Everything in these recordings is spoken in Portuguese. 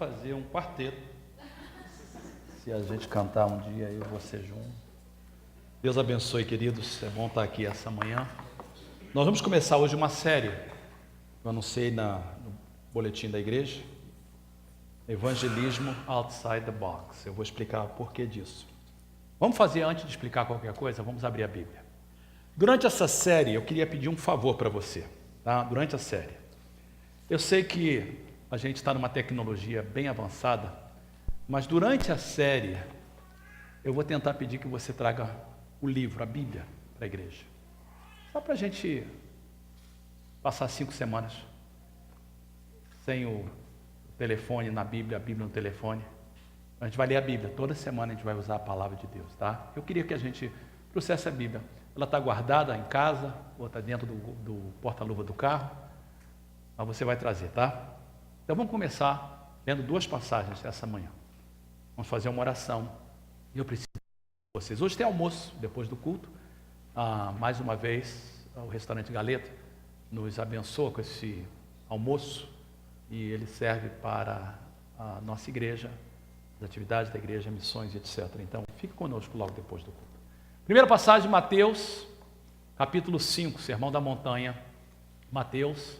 fazer um quarteto. Se a gente cantar um dia, eu e você junto. Deus abençoe, queridos. É bom estar aqui essa manhã. Nós vamos começar hoje uma série. Eu anunciei no boletim da igreja. Evangelismo Outside the Box. Eu vou explicar o porquê disso. Vamos fazer, antes de explicar qualquer coisa, vamos abrir a Bíblia. Durante essa série, eu queria pedir um favor para você. Tá? Durante a série. Eu sei que a gente está numa tecnologia bem avançada, mas durante a série, eu vou tentar pedir que você traga o livro, a Bíblia, para a igreja. Só para a gente passar 5 semanas sem o telefone na Bíblia, a Bíblia no telefone. A gente vai ler a Bíblia, toda semana a gente vai usar a palavra de Deus, tá? Eu queria que a gente trouxesse a Bíblia. Ela está guardada em casa, ou está dentro do porta-luva do carro, mas você vai trazer, tá? Então vamos começar lendo 2 passagens essa manhã. Vamos fazer uma oração. E eu preciso de vocês. Hoje tem almoço, depois do culto. Mais uma vez, o restaurante Galeta nos abençoa com esse almoço. E ele serve para a nossa igreja, as atividades da igreja, missões, etc. Então, fique conosco logo depois do culto. Primeira passagem, Mateus, capítulo 5, Sermão da Montanha. Mateus,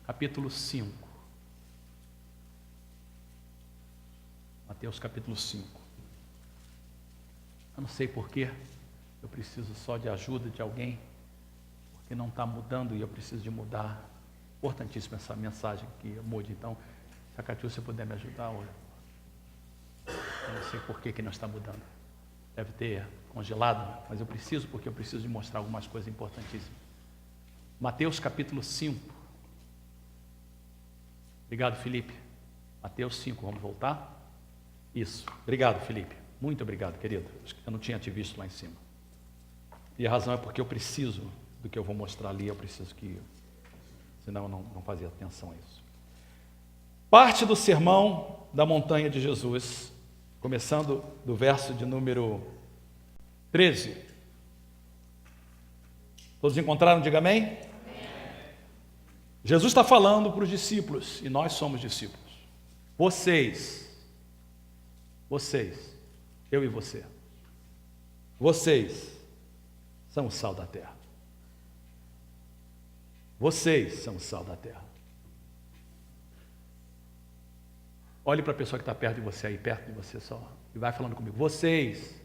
capítulo 5. Mateus, capítulo 5. Eu não sei porquê, eu preciso só de ajuda de alguém, porque não está mudando e eu preciso de mudar. Importantíssima essa mensagem que mude. Então, se a Catiúcia puder me ajudar hoje. Eu não sei por que não está mudando. Deve ter congelado, mas eu preciso, porque eu preciso de mostrar algumas coisas importantíssimas. Mateus capítulo 5. Obrigado, Felipe. Mateus 5, vamos voltar? Isso. Obrigado, Felipe. Muito obrigado, querido. Acho que eu não tinha te visto lá em cima. E a razão é porque eu preciso do que eu vou mostrar ali, eu preciso que... Senão eu não fazia atenção a isso. Parte do sermão da montanha de Jesus, começando do verso de número 13. Todos encontraram? Diga amém? Amém. Jesus está falando para os discípulos, e nós somos discípulos. Vocês, eu e você, vocês são o sal da terra. Vocês são o sal da terra. Olhe para a pessoa que está perto de você aí, perto de você só, e vai falando comigo. Vocês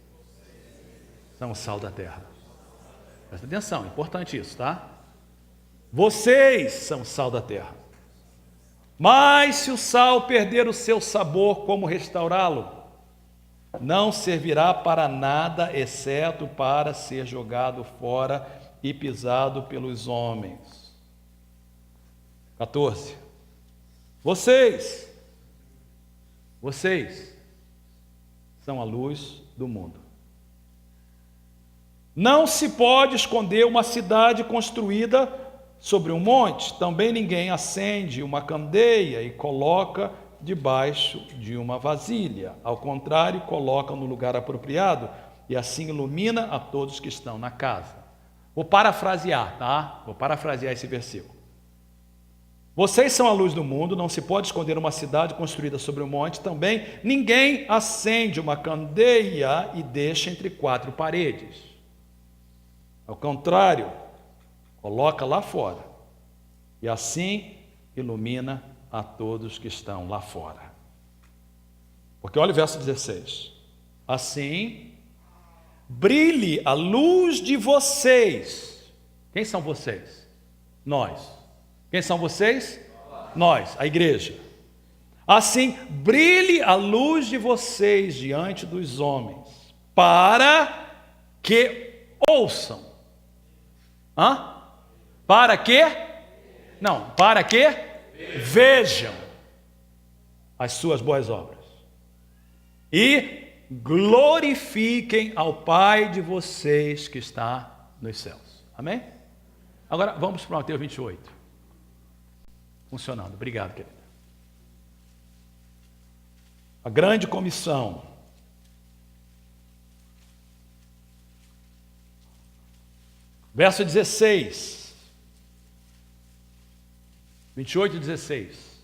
são o sal da terra. Presta atenção, é importante isso, tá? Vocês são o sal da terra. Mas se o sal perder o seu sabor, como restaurá-lo? Não servirá para nada, exceto para ser jogado fora e pisado pelos homens. 14. Vocês são a luz do mundo. Não se pode esconder uma cidade construída sobre um monte. Também ninguém acende uma candeia e coloca debaixo de uma vasilha. Ao contrário, coloca no lugar apropriado e assim ilumina a todos que estão na casa. Vou parafrasear, tá? Vou parafrasear esse versículo. Vocês são a luz do mundo, não se pode esconder uma cidade construída sobre um monte. Também ninguém acende uma candeia e deixa entre 4 paredes. Ao contrário, coloca lá fora e assim ilumina a todos que estão lá fora. Porque olha o verso 16. Assim, brilhe a luz de vocês. Quem são vocês? Nós. Quem são vocês? Nós, a igreja. Assim, brilhe a luz de vocês diante dos homens, para que ouçam. Para que? Não, para que vejam as suas boas obras e glorifiquem ao Pai de vocês que está nos céus. Amém? Agora vamos para Mateus 28. Funcionando. Obrigado, querida. A grande comissão. Verso 16. 28 e 16.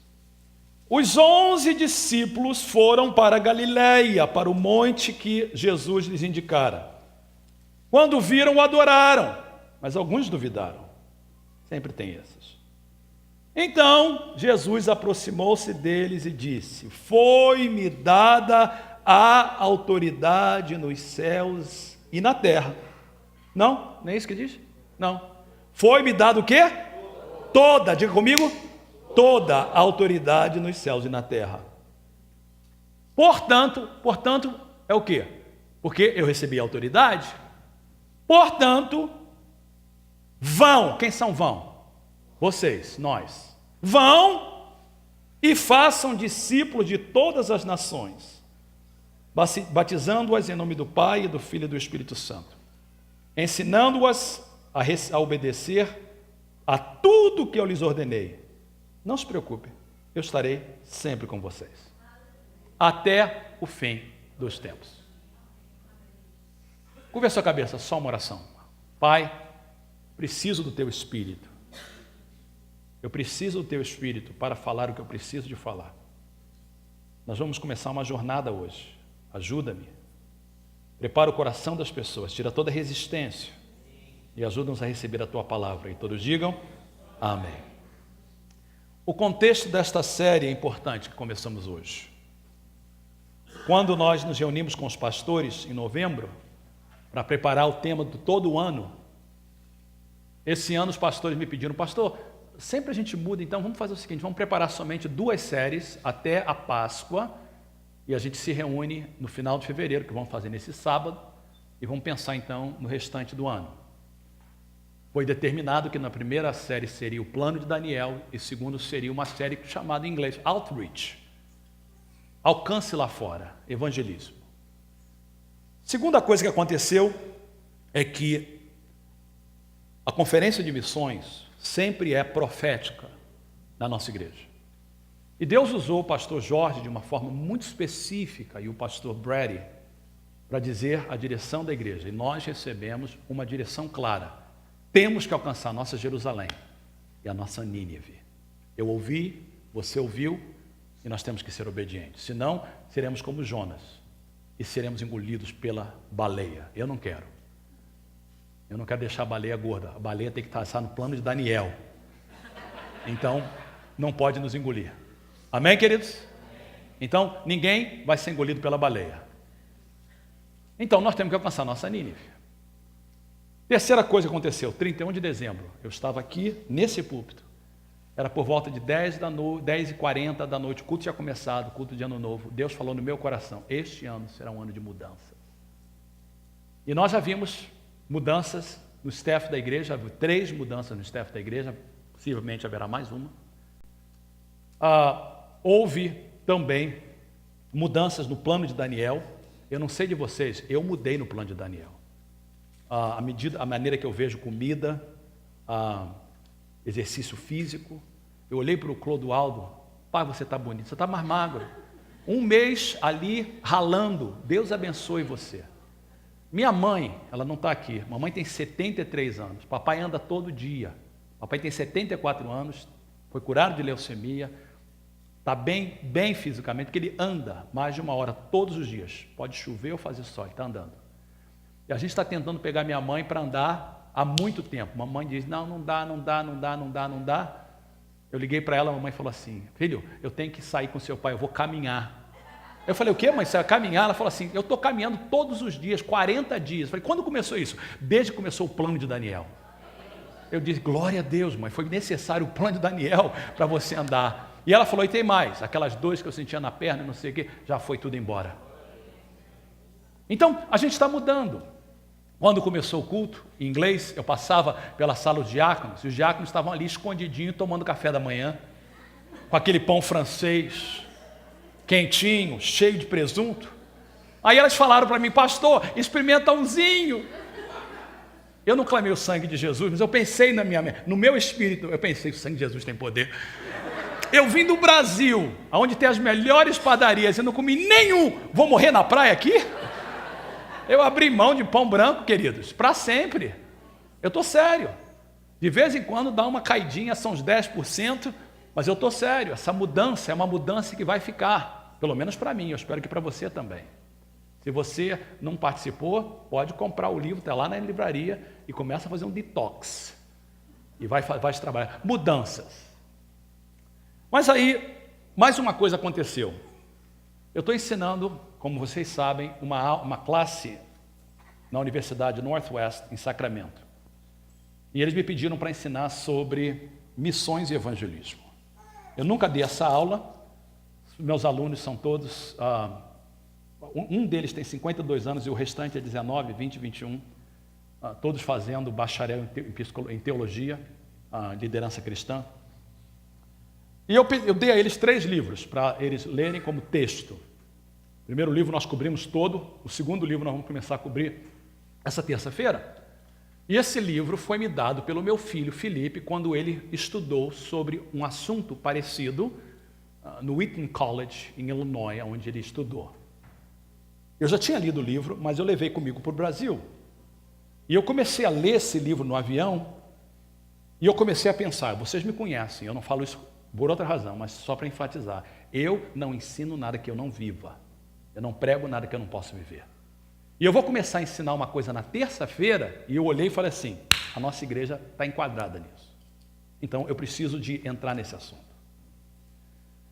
Os 11 discípulos foram para Galiléia, para o monte que Jesus lhes indicara. Quando viram, o adoraram, mas alguns duvidaram. Sempre tem esses. Então, Jesus aproximou-se deles e disse: foi-me dada a autoridade nos céus e na terra. Não? Não é isso que diz? Não. Foi-me dado o quê? Toda, diga comigo, toda a autoridade nos céus e na terra. Portanto, é o quê? Porque eu recebi a autoridade. Portanto, vão. Quem são vão? Vocês, nós. Vão e façam discípulos de todas as nações, batizando-as em nome do Pai, e do Filho e do Espírito Santo, ensinando-as a obedecer a tudo que eu lhes ordenei. Não se preocupe, eu estarei sempre com vocês, até o fim dos tempos. Curva a sua cabeça, só uma oração. Pai, preciso do Teu Espírito. Eu preciso do Teu Espírito para falar o que eu preciso de falar. Nós vamos começar uma jornada hoje. Ajuda-me. Prepara o coração das pessoas, tira toda a resistência e ajuda-nos a receber a Tua palavra. E todos digam amém. O contexto desta série é importante que começamos hoje. Quando nós nos reunimos com os pastores em novembro, para preparar o tema de todo o ano, esse ano os pastores me pediram: pastor, sempre a gente muda, então vamos fazer o seguinte, vamos preparar somente 2 séries até a Páscoa, e a gente se reúne no final de fevereiro, que vamos fazer nesse sábado, e vamos pensar então no restante do ano. Foi determinado que na primeira série seria o plano de Daniel, e segundo seria uma série chamada em inglês Outreach, alcance lá fora, evangelismo. Segunda coisa que aconteceu é que a conferência de missões sempre é profética na nossa igreja. E Deus usou o pastor Jorge de uma forma muito específica e o pastor Brady para dizer a direção da igreja. E nós recebemos uma direção clara. Temos que alcançar a nossa Jerusalém e a nossa Nínive. Eu ouvi, você ouviu, e nós temos que ser obedientes. Senão, seremos como Jonas e seremos engolidos pela baleia. Eu não quero. Eu não quero deixar a baleia gorda. A baleia tem que estar no plano de Daniel. Então, não pode nos engolir. Amém, queridos? Então, ninguém vai ser engolido pela baleia. Então, nós temos que alcançar a nossa Nínive. Terceira coisa que aconteceu, 31 de dezembro. Eu estava aqui, nesse púlpito. Era por volta de 10h40 da noite. O culto tinha começado, o culto de Ano Novo. Deus falou no meu coração: este ano será um ano de mudança. E nós já vimos mudanças no staff da igreja, 3 mudanças no staff da igreja, possivelmente haverá mais uma. Houve também mudanças no plano de Daniel. Eu não sei de vocês, eu mudei no plano de Daniel. A maneira que eu vejo comida, exercício físico. Eu olhei para o Clodoaldo: pai, você está bonito, você está mais magro. 1 mês ali ralando, Deus abençoe você. Minha mãe, ela não está aqui, mamãe tem 73 anos, papai anda todo dia, papai tem 74 anos, foi curado de leucemia, está bem fisicamente, porque ele anda mais de 1 hora todos os dias, pode chover ou fazer sol, ele está andando. E a gente está tentando pegar minha mãe para andar há muito tempo. Mamãe diz: não dá. Eu liguei para ela, a mamãe falou assim: filho, eu tenho que sair com seu pai, eu vou caminhar. Eu falei: o quê, mãe? Você vai caminhar? Ela falou assim: eu estou caminhando todos os dias, 40 dias. Eu falei: quando começou isso? Desde que começou o plano de Daniel. Eu disse: glória a Deus, mãe, foi necessário o plano de Daniel para você andar. E ela falou: e tem mais, aquelas dores que eu sentia na perna, não sei o quê, já foi tudo embora. Então, a gente está mudando. Quando começou o culto, em inglês, eu passava pela sala dos diáconos, e os diáconos estavam ali escondidinhos, tomando café da manhã, com aquele pão francês, quentinho, cheio de presunto. Aí elas falaram para mim: pastor, experimenta umzinho. Eu não clamei o sangue de Jesus, mas eu pensei no meu espírito, eu pensei: o sangue de Jesus tem poder. Eu vim do Brasil, onde tem as melhores padarias, eu não comi nenhum. Vou morrer na praia aqui? Eu abri mão de pão branco, queridos, para sempre. Eu estou sério. De vez em quando dá uma caidinha, são uns 10%, mas eu estou sério, essa mudança é uma mudança que vai ficar, pelo menos para mim, eu espero que para você também. Se você não participou, pode comprar o livro, está lá na livraria e começa a fazer um detox. E vai trabalhar. Mudanças. Mas aí, mais uma coisa aconteceu. Eu estou ensinando, como vocês sabem, uma classe na Universidade Northwest, em Sacramento. E eles me pediram para ensinar sobre missões e evangelismo. Eu nunca dei essa aula, meus alunos são todos, um deles tem 52 anos e o restante é 19, 20, 21, todos fazendo bacharel em teologia, liderança cristã. E eu dei a eles 3 livros para eles lerem como texto. O primeiro livro nós cobrimos todo, o segundo livro nós vamos começar a cobrir essa terça-feira. E esse livro foi me dado pelo meu filho Felipe quando ele estudou sobre um assunto parecido no Wheaton College, em Illinois, onde ele estudou. Eu já tinha lido o livro, mas eu levei comigo para o Brasil. E eu comecei a ler esse livro no avião e eu comecei a pensar, vocês me conhecem, eu não falo isso por outra razão, mas só para enfatizar, eu não ensino nada que eu não viva, eu não prego nada que eu não possa viver. E eu vou começar a ensinar uma coisa na terça-feira, e eu olhei e falei assim, a nossa igreja está enquadrada nisso. Então, eu preciso de entrar nesse assunto.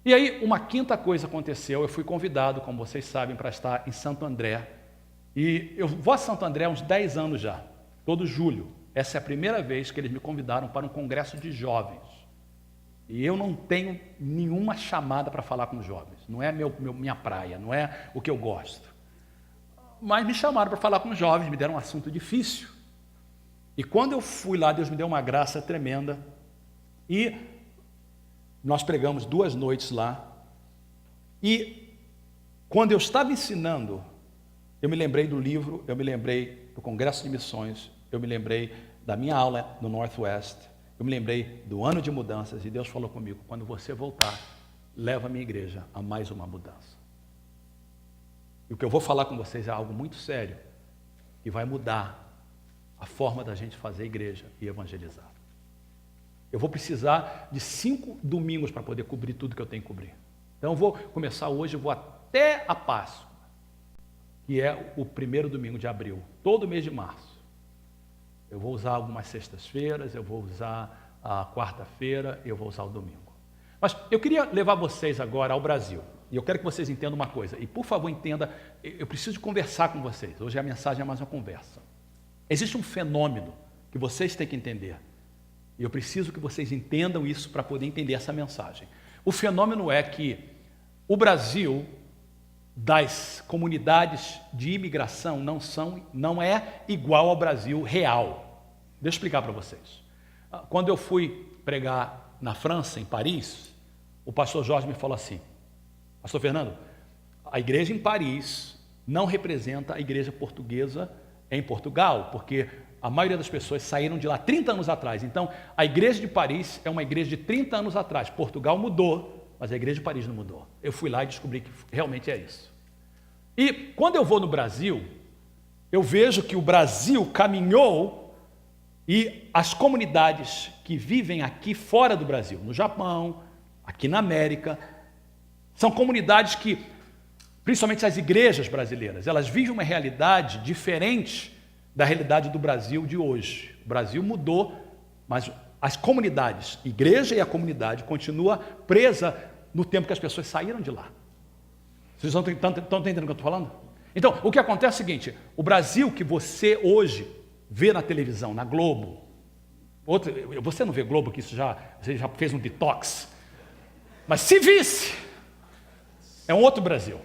E aí, uma quinta coisa aconteceu, eu fui convidado, como vocês sabem, para estar em Santo André. E eu vou a Santo André há uns 10 anos já, todo julho. Essa é a primeira vez que eles me convidaram para um congresso de jovens. E eu não tenho nenhuma chamada para falar com jovens. Não é minha praia, não é o que eu gosto. Mas me chamaram para falar com os jovens, me deram um assunto difícil. E quando eu fui lá, Deus me deu uma graça tremenda. E nós pregamos 2 noites lá. E quando eu estava ensinando, eu me lembrei do livro, eu me lembrei do Congresso de Missões, eu me lembrei da minha aula no Northwest, eu me lembrei do ano de mudanças. E Deus falou comigo, quando você voltar, leva a minha igreja a mais uma mudança. E o que eu vou falar com vocês é algo muito sério, que vai mudar a forma da gente fazer igreja e evangelizar. Eu vou precisar de 5 domingos para poder cobrir tudo que eu tenho que cobrir. Então eu vou começar hoje, eu vou até a Páscoa, que é o 1º domingo de abril, todo mês de março. Eu vou usar algumas sextas-feiras, eu vou usar a quarta-feira, eu vou usar o domingo. Mas eu queria levar vocês agora ao Brasil. E eu quero que vocês entendam uma coisa. E, por favor, entenda, eu preciso conversar com vocês. Hoje a mensagem é mais uma conversa. Existe um fenômeno que vocês têm que entender. E eu preciso que vocês entendam isso para poder entender essa mensagem. O fenômeno é que o Brasil, das comunidades de imigração, não é igual ao Brasil real. Deixa eu explicar para vocês. Quando eu fui pregar na França, em Paris, o pastor Jorge me falou assim, pastor Fernando, a igreja em Paris não representa a igreja portuguesa em Portugal, porque a maioria das pessoas saíram de lá 30 anos atrás. Então, a igreja de Paris é uma igreja de 30 anos atrás. Portugal mudou, mas a igreja de Paris não mudou. Eu fui lá e descobri que realmente é isso. E quando eu vou no Brasil, eu vejo que o Brasil caminhou e as comunidades que vivem aqui fora do Brasil, no Japão, aqui na América, são comunidades que, principalmente as igrejas brasileiras, elas vivem uma realidade diferente da realidade do Brasil de hoje. O Brasil mudou, mas as comunidades, a igreja e a comunidade, continua presa no tempo que as pessoas saíram de lá. Vocês estão entendendo o que eu estou falando? Então, o que acontece é o seguinte, o Brasil que você hoje vê na televisão, na Globo, você não vê Globo, que você já fez um detox, mas se visse, é um outro Brasil,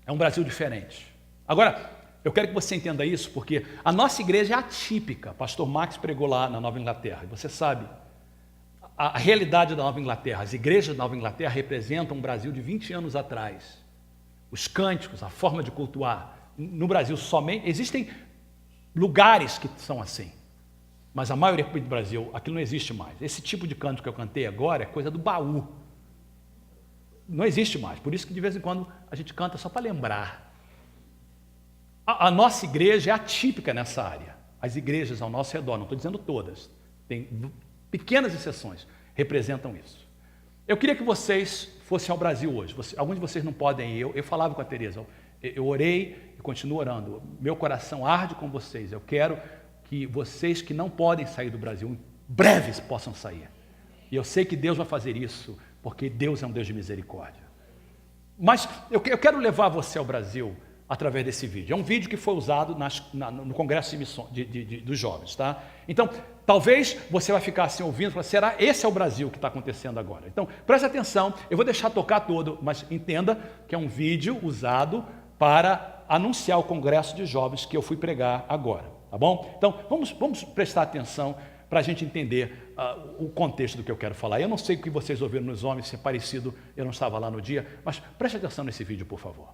é um Brasil diferente. Agora, eu quero que você entenda isso, porque a nossa igreja é atípica. Pastor Max pregou lá na Nova Inglaterra, e você sabe, a realidade da Nova Inglaterra, as igrejas da Nova Inglaterra representam um Brasil de 20 anos atrás. Os cânticos, a forma de cultuar. No Brasil somente, existem lugares que são assim, mas a maioria do Brasil, aquilo não existe mais. Esse tipo de canto que eu cantei agora é coisa do baú. Não existe mais, por isso que de vez em quando a gente canta só para lembrar. A nossa igreja é atípica nessa área. As igrejas ao nosso redor, não estou dizendo todas, tem pequenas exceções, representam isso. Eu queria que vocês fossem ao Brasil hoje. Alguns de vocês não podem ir. Eu falava com a Tereza, eu orei e continuo orando. Meu coração arde com vocês. Eu quero que vocês que não podem sair do Brasil, em breves possam sair. E eu sei que Deus vai fazer isso, porque Deus é um Deus de misericórdia. Mas eu quero levar você ao Brasil através desse vídeo. É um vídeo que foi usado no Congresso de Missões, dos Jovens, tá? Então, talvez você vai ficar assim ouvindo e falar, será esse é o Brasil que está acontecendo agora? Então, preste atenção, eu vou deixar tocar todo, mas entenda que é um vídeo usado para anunciar o Congresso de Jovens que eu fui pregar agora, tá bom? Então, vamos prestar atenção para a gente entender o contexto do que eu quero falar. Eu não sei o que vocês ouviram nos homens, se é parecido, eu não estava lá no dia, mas preste atenção nesse vídeo, por favor.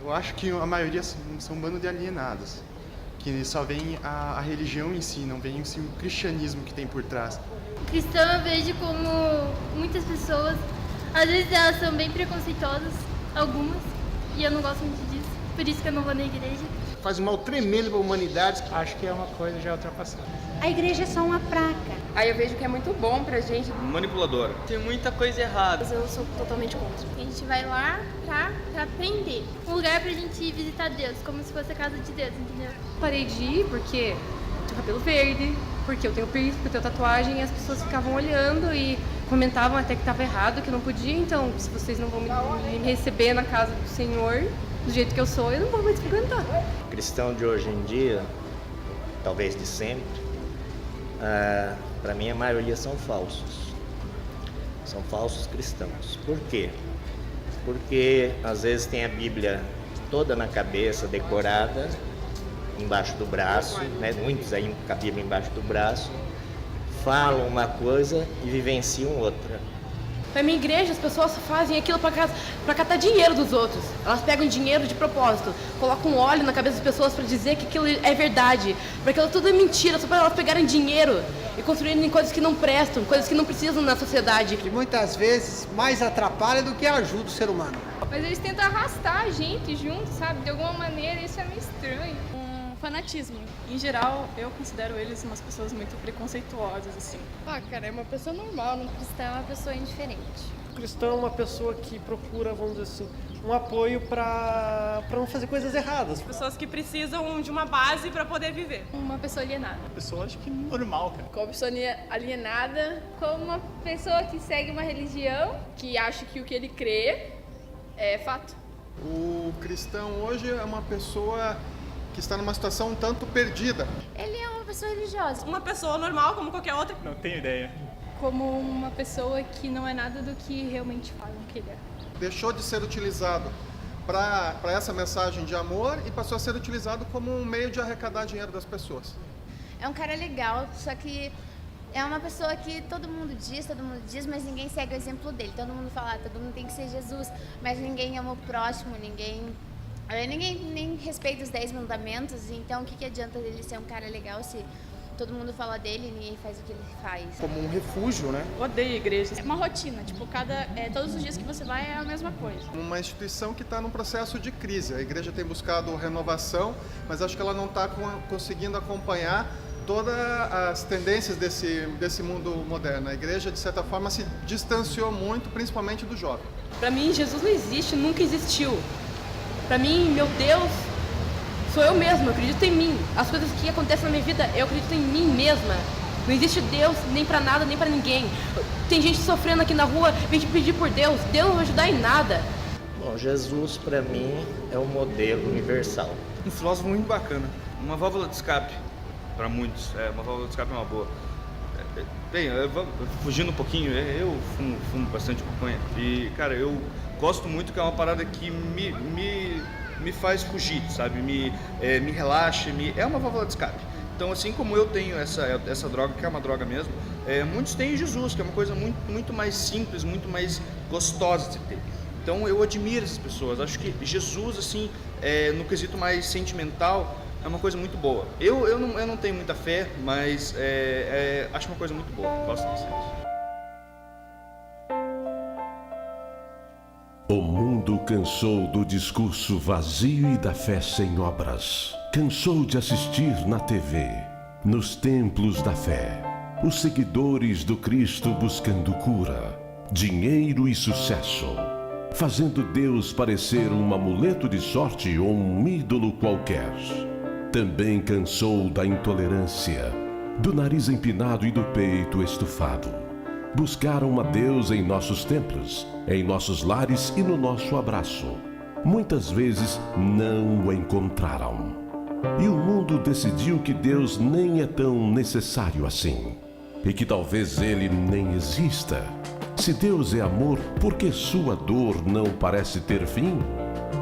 Eu acho que a maioria são um bando de alienados, que só veem a religião em si, não veem o cristianismo que tem por trás. Cristão eu vejo como muitas pessoas, às vezes elas são bem preconceituosas, algumas, e eu não gosto muito disso, por isso que eu não vou na igreja. Faz um mal tremendo para a humanidade. Acho que é uma coisa já ultrapassada. A igreja é só uma placa. Aí eu vejo que é muito bom pra gente. Manipuladora. Tem muita coisa errada. Mas eu sou totalmente contra. A gente vai lá pra aprender. Um lugar pra gente ir visitar Deus, como se fosse a casa de Deus, entendeu? Parei de ir porque tenho cabelo verde, porque eu tenho piercing, porque eu tenho tatuagem, e as pessoas ficavam olhando e comentavam até que estava errado, que eu não podia. Então, se vocês não vão me receber na casa do Senhor, do jeito que eu sou, eu não vou mais frequentar. O cristão de hoje em dia, talvez de sempre, para mim a maioria são falsos. São falsos cristãos. Por quê? Porque às vezes tem a Bíblia toda na cabeça, decorada, embaixo do braço, né? Muitos aí com a Bíblia embaixo do braço, falam uma coisa e vivenciam outra. Na minha igreja, as pessoas fazem aquilo para catar dinheiro dos outros. Elas pegam dinheiro de propósito, colocam óleo na cabeça das pessoas para dizer que aquilo é verdade, para aquilo tudo é mentira, só para elas pegarem dinheiro e construírem coisas que não prestam, coisas que não precisam na sociedade. Que muitas vezes mais atrapalha do que ajuda o ser humano. Mas eles tentam arrastar a gente junto, sabe? De alguma maneira, isso é meio estranho. Fanatismo. Em geral, eu considero eles umas pessoas muito preconceituosas, assim. Cara, é uma pessoa normal, O cristão é uma pessoa indiferente. O cristão é uma pessoa que procura, vamos dizer assim, um apoio para não fazer coisas erradas. Pessoas que precisam de uma base para poder viver. Uma pessoa alienada. Pessoa, acho que normal, cara. Como pessoa alienada, como uma pessoa que segue uma religião, que acha que o que ele crê é fato. O cristão hoje é uma pessoa que está numa situação um tanto perdida. Ele é uma pessoa religiosa. Uma pessoa normal, como qualquer outra. Não tenho ideia. Como uma pessoa que não é nada do que realmente falam que ele é. Deixou de ser utilizado para essa mensagem de amor e passou a ser utilizado como um meio de arrecadar dinheiro das pessoas. É um cara legal, só que é uma pessoa que todo mundo diz, mas ninguém segue o exemplo dele. Todo mundo fala, todo mundo tem que ser Jesus, mas ninguém ama o próximo, ninguém nem respeita os 10 mandamentos. Então o que adianta ele ser um cara legal se todo mundo fala dele e ninguém faz o que ele faz? Como um refúgio, né? Odeio igrejas. É uma rotina, tipo, todos os dias que você vai é a mesma coisa. Uma instituição que está num processo de crise. A igreja tem buscado renovação, mas acho que ela não está conseguindo acompanhar todas as tendências desse mundo moderno. A igreja, de certa forma, se distanciou muito, principalmente do jovem. Para mim, Jesus não existe, nunca existiu. Para mim, meu Deus, sou eu mesma, eu acredito em mim. As coisas que acontecem na minha vida, eu acredito em mim mesma. Não existe Deus nem para nada, nem para ninguém. Tem gente sofrendo aqui na rua, vem te pedir por Deus. Deus não vai ajudar em nada. Bom, Jesus para mim é um modelo universal. Um filósofo muito bacana. Uma válvula de escape para muitos. Uma válvula de escape é uma boa. Bem, fugindo um pouquinho, eu fumo bastante maconha. E, cara, eu gosto muito, que é uma parada que me faz fugir, sabe? Me relaxa, é uma válvula de escape. Então, assim como eu tenho essa droga, que é uma droga mesmo, muitos têm Jesus, que é uma coisa muito, muito mais simples, muito mais gostosa de ter. Então, eu admiro essas pessoas. Acho que Jesus, assim, no quesito mais sentimental, é uma coisa muito boa. Eu não tenho muita fé, mas acho uma coisa muito boa. Gosto bastante. O mundo cansou do discurso vazio e da fé sem obras. Cansou de assistir na TV, nos templos da fé, os seguidores do Cristo buscando cura, dinheiro e sucesso, fazendo Deus parecer um amuleto de sorte ou um ídolo qualquer. Também cansou da intolerância, do nariz empinado e do peito estufado. Buscaram a Deus em nossos templos, em nossos lares e no nosso abraço. Muitas vezes não o encontraram. E o mundo decidiu que Deus nem é tão necessário assim. E que talvez Ele nem exista. Se Deus é amor, por que sua dor não parece ter fim?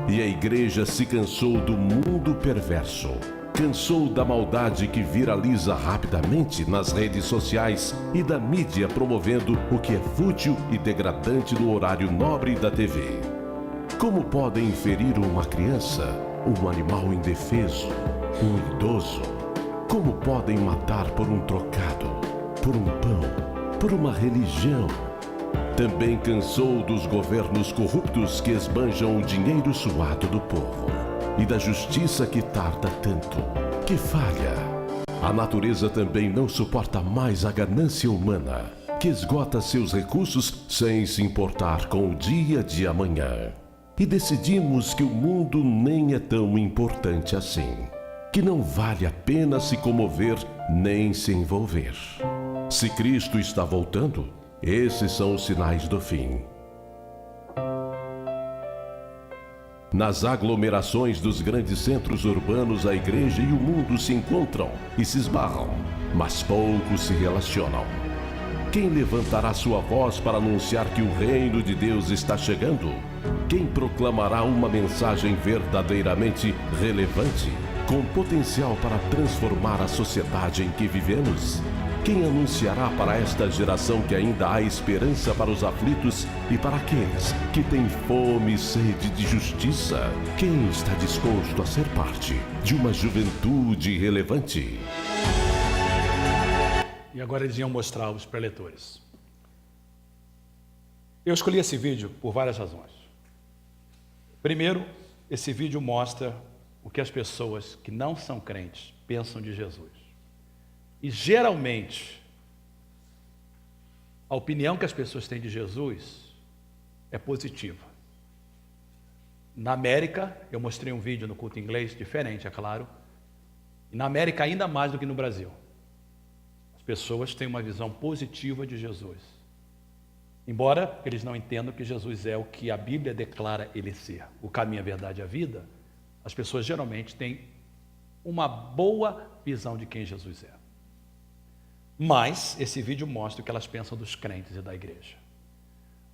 E a igreja se cansou do mundo perverso. Cansou da maldade que viraliza rapidamente nas redes sociais e da mídia promovendo o que é fútil e degradante no horário nobre da TV. Como podem ferir uma criança, um animal indefeso, um idoso? Como podem matar por um trocado, por um pão, por uma religião? Também cansou dos governos corruptos que esbanjam o dinheiro suado do povo. E da justiça que tarda tanto, que falha. A natureza também não suporta mais a ganância humana, que esgota seus recursos sem se importar com o dia de amanhã. E decidimos que o mundo nem é tão importante assim, que não vale a pena se comover nem se envolver. Se Cristo está voltando, esses são os sinais do fim. Nas aglomerações dos grandes centros urbanos, a igreja e o mundo se encontram e se esbarram, mas poucos se relacionam. Quem levantará sua voz para anunciar que o reino de Deus está chegando? Quem proclamará uma mensagem verdadeiramente relevante, com potencial para transformar a sociedade em que vivemos? Quem anunciará para esta geração que ainda há esperança para os aflitos e para aqueles que têm fome e sede de justiça? Quem está disposto a ser parte de uma juventude relevante? E agora eles iam mostrar os preletores. Eu escolhi esse vídeo por várias razões. Primeiro, esse vídeo mostra o que as pessoas que não são crentes pensam de Jesus. E geralmente, a opinião que as pessoas têm de Jesus é positiva. Na América, eu mostrei um vídeo no culto inglês, diferente, é claro. E na América ainda mais do que no Brasil. As pessoas têm uma visão positiva de Jesus. Embora eles não entendam que Jesus é o que a Bíblia declara ele ser, o caminho, a verdade e a vida, as pessoas geralmente têm uma boa visão de quem Jesus é. Mas esse vídeo mostra o que elas pensam dos crentes e da igreja.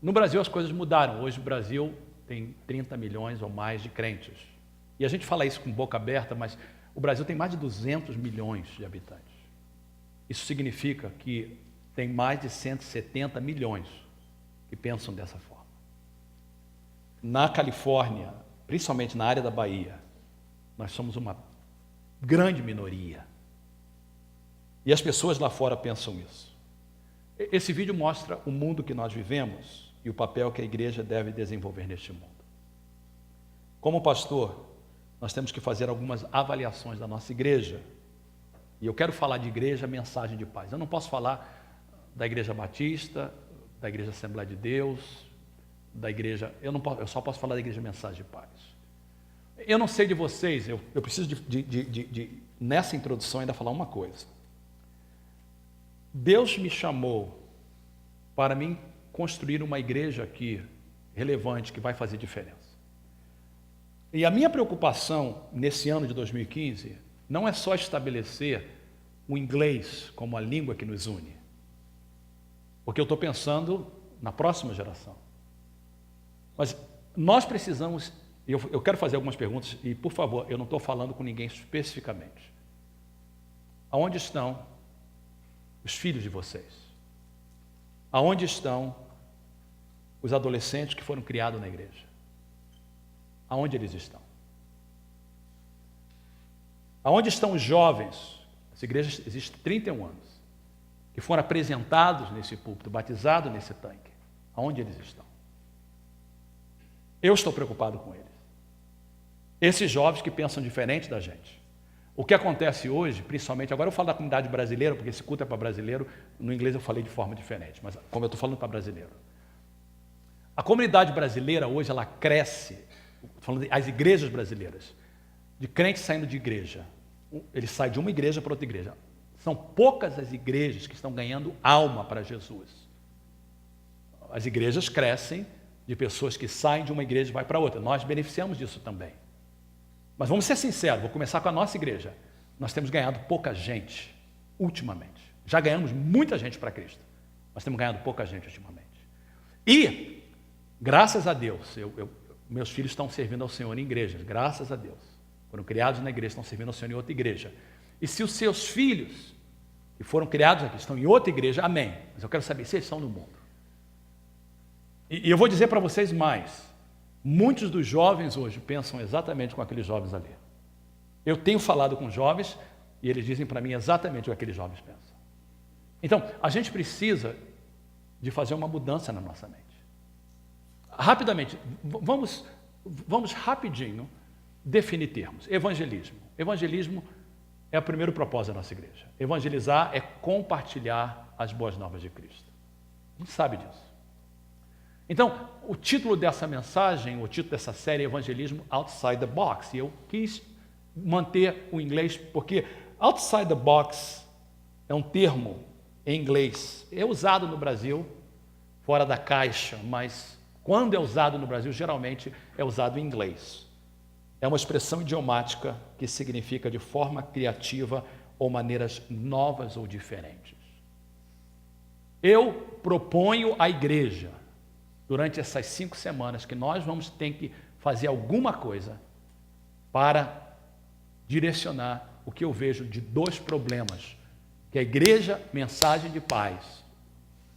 No Brasil as coisas mudaram. Hoje o Brasil tem 30 milhões ou mais de crentes. E a gente fala isso com boca aberta, mas o Brasil tem mais de 200 milhões de habitantes. Isso significa que tem mais de 170 milhões que pensam dessa forma. Na Califórnia, principalmente na área da Bahia, nós somos uma grande minoria. E as pessoas lá fora pensam isso. Esse vídeo mostra o mundo que nós vivemos e o papel que a igreja deve desenvolver neste mundo. Como pastor, nós temos que fazer algumas avaliações da nossa igreja. E eu quero falar de igreja, mensagem de paz. Eu não posso falar da igreja batista, da igreja Assembleia de Deus, da igreja... Eu só posso falar da igreja mensagem de paz. Eu não sei de vocês, eu preciso nessa introdução ainda falar uma coisa. Deus me chamou para mim construir uma igreja aqui, relevante, que vai fazer diferença. E a minha preocupação nesse ano de 2015 não é só estabelecer o inglês como a língua que nos une, porque eu estou pensando na próxima geração. Mas nós precisamos, eu quero fazer algumas perguntas, e por favor, eu não estou falando com ninguém especificamente. Aonde estão os filhos de vocês? Aonde estão os adolescentes que foram criados na igreja? Aonde eles estão? Aonde estão os jovens? Essa igreja existe 31 anos, que foram apresentados nesse púlpito, batizados nesse tanque. Aonde eles estão? Eu estou preocupado com eles. Esses jovens que pensam diferente da gente. O que acontece hoje, principalmente, agora eu falo da comunidade brasileira, porque esse culto é para brasileiro, no inglês eu falei de forma diferente, mas como eu estou falando para brasileiro. A comunidade brasileira hoje, ela cresce, falando das igrejas brasileiras, de crentes saindo de igreja. Ele sai de uma igreja para outra igreja. São poucas as igrejas que estão ganhando alma para Jesus. As igrejas crescem de pessoas que saem de uma igreja e vai para outra. Nós beneficiamos disso também. Mas vamos ser sinceros, vou começar com a nossa igreja. Nós temos ganhado pouca gente, ultimamente. Já ganhamos muita gente para Cristo, mas temos ganhado pouca gente ultimamente. E, graças a Deus, meus filhos estão servindo ao Senhor em igrejas, graças a Deus. Foram criados na igreja, estão servindo ao Senhor em outra igreja. E se os seus filhos, que foram criados aqui, estão em outra igreja, amém. Mas eu quero saber se eles estão no mundo. E eu vou dizer para vocês mais. Muitos dos jovens hoje pensam exatamente como aqueles jovens ali. Eu tenho falado com jovens e eles dizem para mim exatamente o que aqueles jovens pensam. Então, a gente precisa de fazer uma mudança na nossa mente. Rapidamente, vamos rapidinho definir termos. Evangelismo. Evangelismo é o primeiro propósito da nossa igreja. Evangelizar é compartilhar as boas novas de Cristo. A gente sabe disso. Então, o título dessa mensagem, o título dessa série é Evangelismo Outside the Box. E eu quis manter o inglês, porque outside the box é um termo em inglês. É usado no Brasil, fora da caixa, mas quando é usado no Brasil, geralmente é usado em inglês. É uma expressão idiomática que significa de forma criativa ou maneiras novas ou diferentes. Eu proponho à igreja, durante essas 5 semanas, que nós vamos ter que fazer alguma coisa para direcionar o que eu vejo de 2 problemas, que a igreja, mensagem de paz,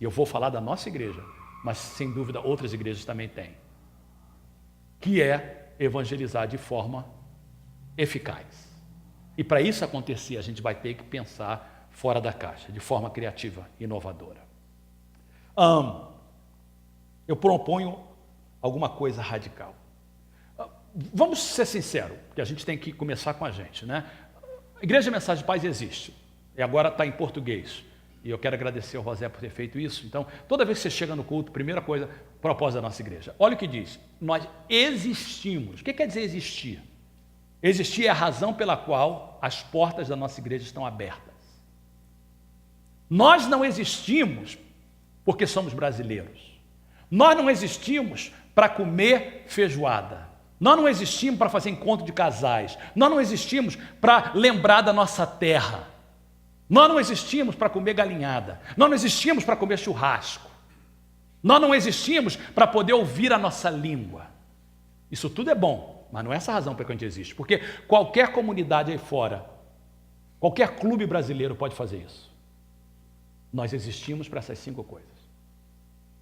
e eu vou falar da nossa igreja, mas sem dúvida outras igrejas também têm, que é evangelizar de forma eficaz. E para isso acontecer, a gente vai ter que pensar fora da caixa, de forma criativa e inovadora. Eu proponho alguma coisa radical. Vamos ser sinceros, porque a gente tem que começar com a gente, né? A Igreja Mensagem de Paz existe, e agora está em português. E eu quero agradecer ao José por ter feito isso. Então, toda vez que você chega no culto, primeira coisa, propósito da nossa igreja. Olha o que diz, nós existimos. O que quer dizer existir? Existir é a razão pela qual as portas da nossa igreja estão abertas. Nós não existimos porque somos brasileiros. Nós não existimos para comer feijoada. Nós não existimos para fazer encontro de casais. Nós não existimos para lembrar da nossa terra. Nós não existimos para comer galinhada. Nós não existimos para comer churrasco. Nós não existimos para poder ouvir a nossa língua. Isso tudo é bom, mas não é essa a razão para que a gente existe. Porque qualquer comunidade aí fora, qualquer clube brasileiro pode fazer isso. Nós existimos para essas 5 coisas.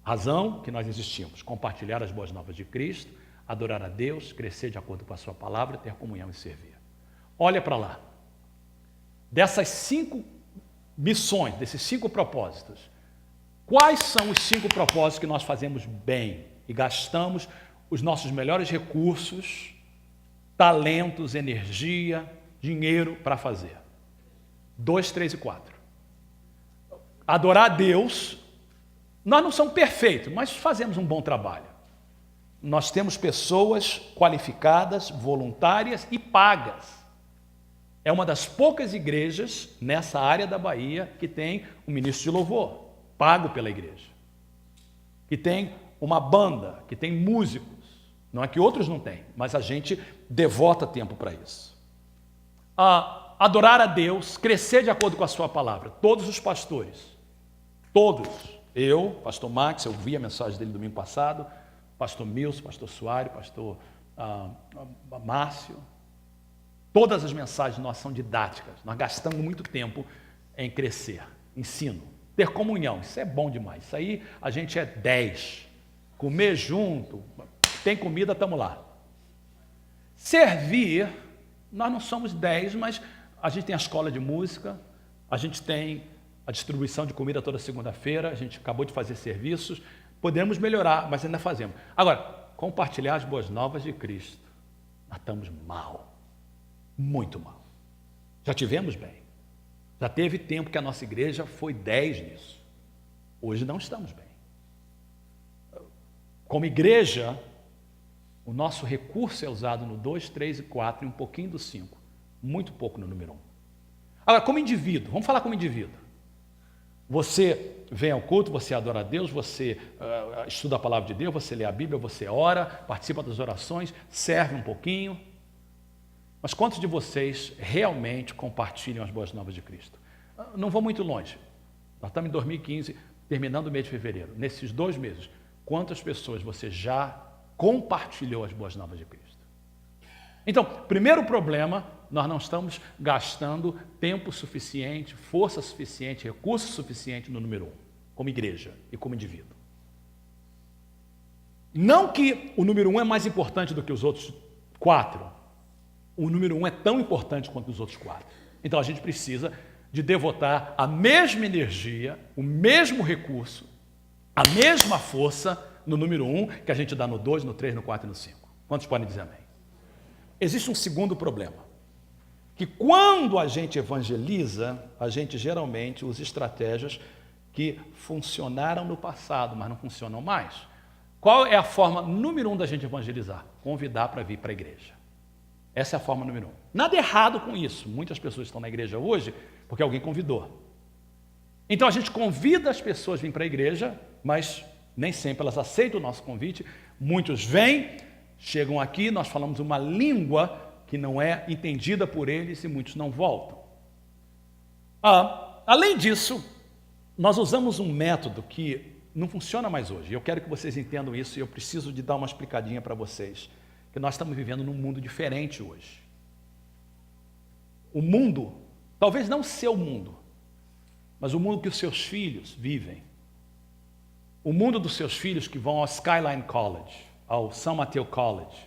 Razão que nós existimos: compartilhar as boas novas de Cristo, adorar a Deus, crescer de acordo com a sua palavra, ter comunhão e servir. Olha para lá. Dessas 5 missões, desses 5 propósitos, quais são os 5 propósitos que nós fazemos bem e gastamos os nossos melhores recursos, talentos, energia, dinheiro para fazer? 2, 3 e 4. Adorar a Deus. Nós não somos perfeitos, mas fazemos um bom trabalho. Nós temos pessoas qualificadas, voluntárias e pagas. É uma das poucas igrejas nessa área da Bahia que tem um ministro de louvor, pago pela igreja. Que tem uma banda, que tem músicos. Não é que outros não têm, mas a gente devota tempo para isso. Adorar a Deus, crescer de acordo com a sua palavra. Todos os pastores, todos. Eu, pastor Max, eu vi a mensagem dele domingo passado, pastor Milson, pastor Soares, pastor Márcio. Todas as mensagens nossas são didáticas. Nós gastamos muito tempo em crescer, ensino, ter comunhão. Isso é bom demais. Isso aí a gente é 10. Comer junto, tem comida, estamos lá. Servir Nós não somos 10, mas a gente tem a escola de música, a gente tem a distribuição de comida toda segunda-feira, a gente acabou de fazer serviços, podemos melhorar, mas ainda fazemos. Agora, compartilhar as boas novas de Cristo, nós estamos mal, muito mal. Já tivemos bem, já teve tempo que a nossa igreja foi 10 nisso, hoje não estamos bem. Como igreja, o nosso recurso é usado no 2, 3 e 4 e um pouquinho do 5, muito pouco no número 1. Agora, como indivíduo, vamos falar como indivíduo. Você vem ao culto, você adora a Deus, você estuda a palavra de Deus, você lê a Bíblia, você ora, participa das orações, serve um pouquinho. Mas quantos de vocês realmente compartilham as boas novas de Cristo? Não vou muito longe. Nós estamos em 2015, terminando o mês de fevereiro. Nesses 2 meses, quantas pessoas você já compartilhou as boas novas de Cristo? Então, primeiro problema, nós não estamos gastando tempo suficiente, força suficiente, recurso suficiente no número 1, como igreja e como indivíduo. Não que o número 1 é mais importante do que os outros 4. O número 1 é tão importante quanto os outros 4. Então, a gente precisa de devotar a mesma energia, o mesmo recurso, a mesma força no número 1 que a gente dá no 2, no 3, no 4 e no 5. Quantos podem dizer amém? Existe um segundo problema, que quando a gente evangeliza, a gente geralmente usa estratégias que funcionaram no passado, mas não funcionam mais. Qual é a forma número 1 da gente evangelizar? Convidar para vir para a igreja. Essa é a forma número 1. Nada errado com isso. Muitas pessoas estão na igreja hoje porque alguém convidou. Então a gente convida as pessoas a vir para a igreja, mas nem sempre elas aceitam o nosso convite. Muitos vêm, chegam aqui, nós falamos uma língua que não é entendida por eles e muitos não voltam. Além disso, nós usamos um método que não funciona mais hoje. Eu quero que vocês entendam isso e eu preciso de dar uma explicadinha para vocês, que nós estamos vivendo num mundo diferente hoje. O mundo, talvez não o seu mundo, mas o mundo que os seus filhos vivem. O mundo dos seus filhos que vão ao Skyline College, ao São Mateus College,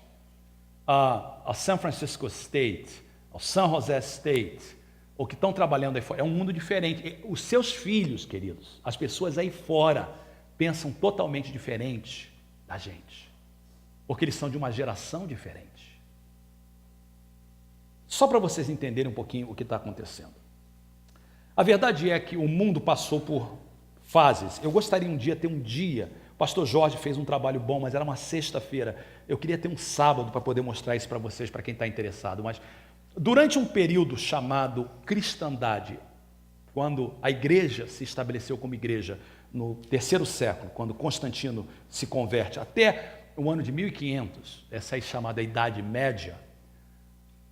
ao San Francisco State, ao San Jose State, ou que estão trabalhando aí fora, é um mundo diferente. Os seus filhos, queridos, as pessoas aí fora, pensam totalmente diferente da gente, porque eles são de uma geração diferente. Só para vocês entenderem um pouquinho o que está acontecendo. A verdade é que o mundo passou por fases. Eu gostaria um dia ter um dia. O pastor Jorge fez um trabalho bom, mas era uma sexta-feira. Eu queria ter um sábado para poder mostrar isso para vocês, para quem está interessado. Mas durante um período chamado cristandade, quando a igreja se estabeleceu como igreja no 3º século, quando Constantino se converte, até o ano de 1500, essa aí chamada Idade Média,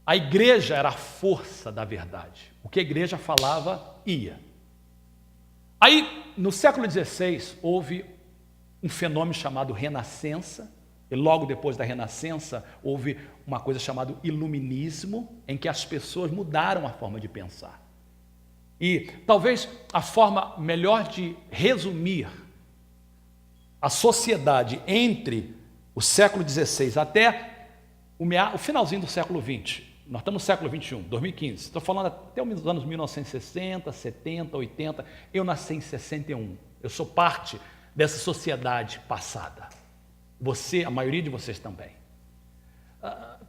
a igreja era a força da verdade. O que a igreja falava, ia. Aí, no século XVI, houve um fenômeno chamado Renascença, e logo depois da Renascença, houve uma coisa chamada Iluminismo, em que as pessoas mudaram a forma de pensar. E talvez a forma melhor de resumir a sociedade entre o século XVI até o finalzinho do século XX, nós estamos no século XXI, 2015, estou falando até os anos 1960, 70, 80, eu nasci em 61, eu sou parte dessa sociedade passada. Você, a maioria de vocês também.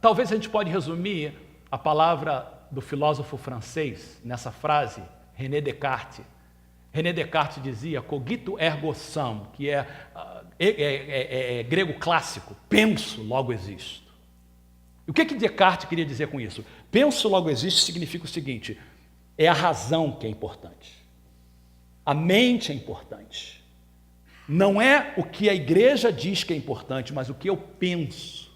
Talvez a gente pode resumir a palavra do filósofo francês nessa frase, René Descartes. René Descartes dizia, cogito ergo sum, que é grego clássico, penso, logo existo. E o que Descartes queria dizer com isso? Penso, logo existe significa o seguinte, é a razão que é importante. A mente é importante. Não é o que a igreja diz que é importante, mas o que eu penso,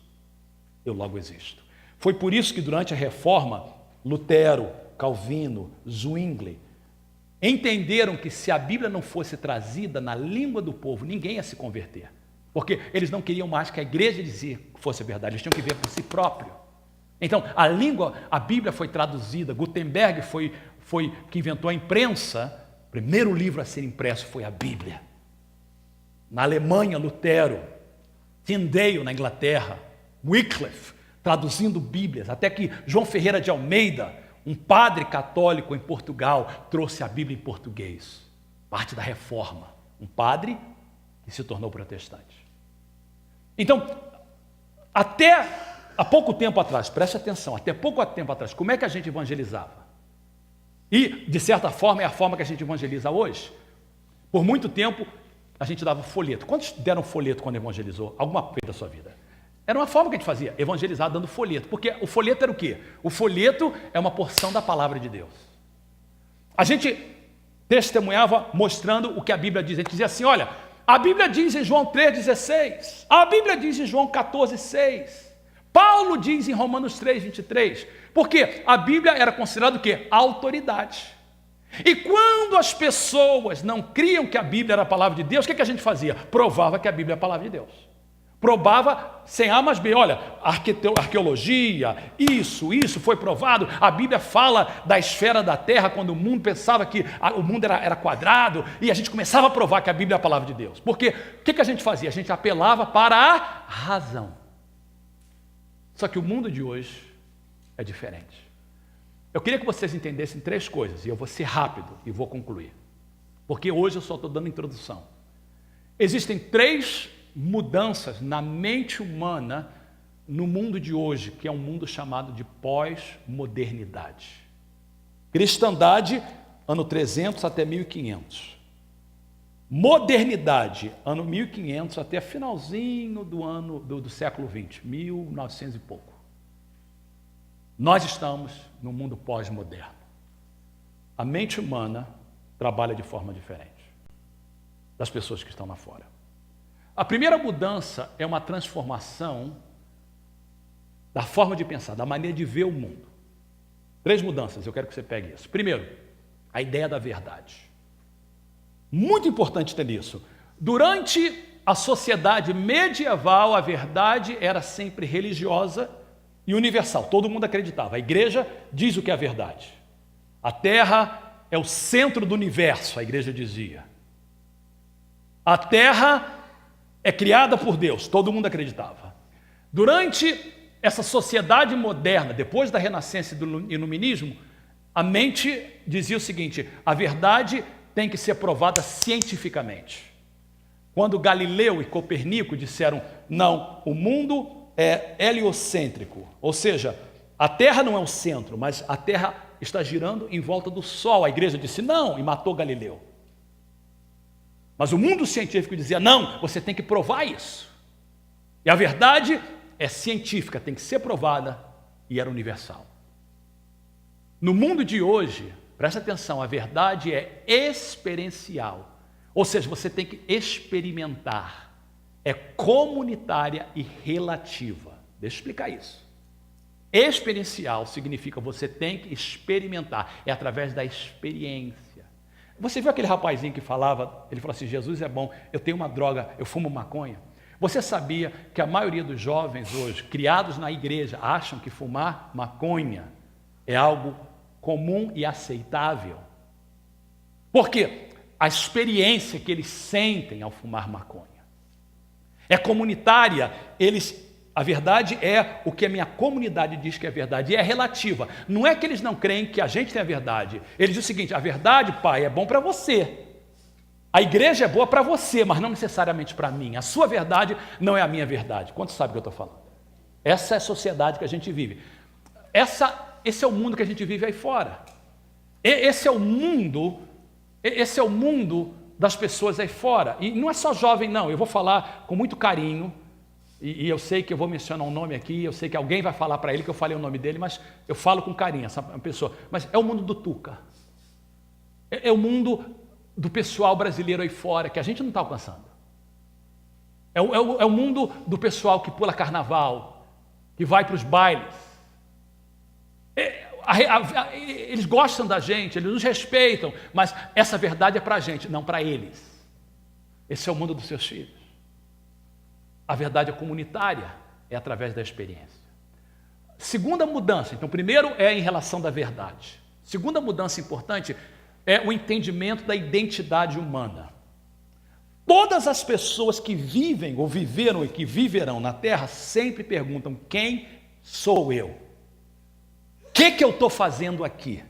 eu logo existo. Foi por isso que durante a Reforma, Lutero, Calvino, Zwingli, entenderam que se a Bíblia não fosse trazida na língua do povo, ninguém ia se converter. Porque eles não queriam mais que a igreja dizia que fosse verdade, eles tinham que ver por si próprio. Então, a Bíblia foi traduzida, Gutenberg foi que inventou a imprensa, o primeiro livro a ser impresso foi a Bíblia. Na Alemanha, Lutero, Tyndale na Inglaterra, Wycliffe traduzindo Bíblias, até que João Ferreira de Almeida, um padre católico em Portugal, trouxe a Bíblia em português, parte da reforma, um padre que se tornou protestante. Então, até há pouco tempo atrás, preste atenção, até pouco tempo atrás, como é que a gente evangelizava? E, de certa forma, é a forma que a gente evangeliza hoje. Por muito tempo, a gente dava folheto. Quantos deram folheto quando evangelizou? Alguma vez da sua vida? Era uma forma que a gente fazia, evangelizar dando folheto. Porque o folheto era o quê? O folheto é uma porção da palavra de Deus. A gente testemunhava mostrando o que a Bíblia diz. A gente dizia assim, olha, a Bíblia diz em João 3,16. A Bíblia diz em João 14,6. Paulo diz em Romanos 3,23. Porque a Bíblia era considerada o quê? Autoridade. E quando as pessoas não criam que a Bíblia era a palavra de Deus, o que a gente fazia? Provava que a Bíblia é a palavra de Deus. Provava sem A mais B. Olha, arqueologia, isso foi provado. A Bíblia fala da esfera da terra, quando o mundo pensava que o mundo era quadrado, e a gente começava a provar que a Bíblia é a palavra de Deus. Porque o que a gente fazia? A gente apelava para a razão. Só que o mundo de hoje é diferente. Eu queria que vocês entendessem 3 coisas, e eu vou ser rápido e vou concluir. Porque hoje eu só estou dando introdução. Existem 3 mudanças na mente humana no mundo de hoje, que é um mundo chamado de pós-modernidade. Cristandade, ano 300 até 1500. Modernidade, ano 1500 até finalzinho do século 20, 1900 e pouco. Nós estamos no mundo pós-moderno. A mente humana trabalha de forma diferente das pessoas que estão lá fora. A primeira mudança é uma transformação da forma de pensar, da maneira de ver o mundo. 3 mudanças, eu quero que você pegue isso. Primeiro, a ideia da verdade. Muito importante ter isso. Durante a sociedade medieval, a verdade era sempre religiosa e universal. Todo mundo acreditava. A igreja diz o que é a verdade. A terra é o centro do universo, a igreja dizia. A terra é criada por Deus, todo mundo acreditava. Durante essa sociedade moderna, depois da Renascença e do Iluminismo, a mente dizia o seguinte: a verdade tem que ser provada cientificamente. Quando Galileu e Copérnico disseram, não, o mundo é heliocêntrico, ou seja, a Terra não é o centro, mas a Terra está girando em volta do Sol. A igreja disse não e matou Galileu. Mas o mundo científico dizia, não, você tem que provar isso. E a verdade é científica, tem que ser provada e era universal. No mundo de hoje, presta atenção, a verdade é experiencial. Ou seja, você tem que experimentar. É comunitária e relativa. Deixa eu explicar isso. Experiencial significa você tem que experimentar. É através da experiência. Você viu aquele rapazinho que falava, ele falou assim, Jesus é bom, eu tenho uma droga, eu fumo maconha. Você sabia que a maioria dos jovens hoje, criados na igreja, acham que fumar maconha é algo comum e aceitável? Por quê? A experiência que eles sentem ao fumar maconha é comunitária. A verdade é o que a minha comunidade diz que é verdade, e é relativa. Não é que eles não creem que a gente tem a verdade. Eles dizem o seguinte, a verdade, pai, é bom para você. A igreja é boa para você, mas não necessariamente para mim. A sua verdade não é a minha verdade. Quantos sabem o que eu estou falando? Essa é a sociedade que a gente vive. Esse é o mundo que a gente vive aí fora. Esse é o mundo das pessoas aí fora. E não é só jovem, não. Eu vou falar com muito carinho, e eu sei que eu vou mencionar um nome aqui, eu sei que alguém vai falar para ele que eu falei o nome dele, mas eu falo com carinho, essa pessoa. Mas é o mundo do Tuca. É o mundo do pessoal brasileiro aí fora, que a gente não está alcançando. É o mundo do pessoal que pula carnaval, que vai para os bailes. Eles gostam da gente, eles nos respeitam, mas essa verdade é para a gente, não para eles. Esse é o mundo dos seus filhos. A verdade é comunitária, é através da experiência. Segunda mudança, então, primeiro é em relação da verdade. Segunda mudança importante é o entendimento da identidade humana. Todas as pessoas que vivem ou viveram e que viverão na Terra sempre perguntam quem sou eu? O que eu estou fazendo aqui?